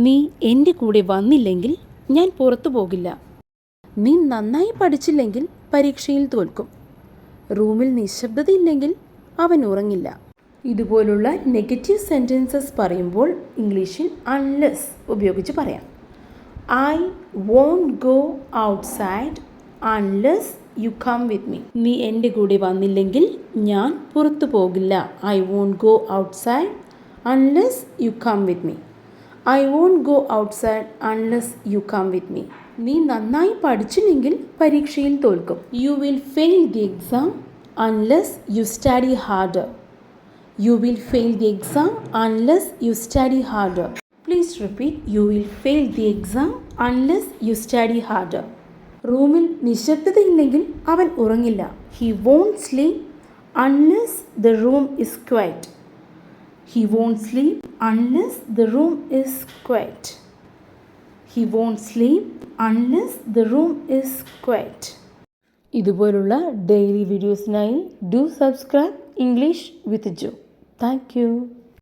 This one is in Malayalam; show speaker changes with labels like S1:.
S1: നീ എൻ്റെ കൂടെ വന്നില്ലെങ്കിൽ ഞാൻ പുറത്തു പോകില്ല. നീ നന്നായി പഠിച്ചില്ലെങ്കിൽ പരീക്ഷയിൽ തോൽക്കും. റൂമിൽ നിശബ്ദതയില്ലെങ്കിൽ അവൻ ഉറങ്ങില്ല. ഇതുപോലുള്ള നെഗറ്റീവ് സെൻറ്റൻസസ് പറയുമ്പോൾ ഇംഗ്ലീഷിൽ അൺലെസ് ഉപയോഗിച്ച് പറയാം. I won't go outside unless you come with me. നീ എൻ്റെ കൂടെ വന്നില്ലെങ്കിൽ ഞാൻ പുറത്തു പോകില്ല. I won't go outside unless you come with me. I won't go outside unless you come with me. നീ നന്നായി പഠിച്ചില്ലെങ്കിൽ പരീക്ഷയിൽ തോൽക്കും. You will fail the exam unless you study harder. You will fail the exam unless you study harder. Please repeat. You will fail the exam unless you study harder. റൂമിൽ നിശബ്ദതയില്ലെങ്കിൽ അവൻ ഉറങ്ങില്ല. He won't sleep unless the room is quiet. He won't sleep unless the room is quiet. He won't sleep unless the room is quiet. ഇതുപോലുള്ള ഡെയിലി വീഡിയോസിനായി do subscribe English with Jo. Thank U.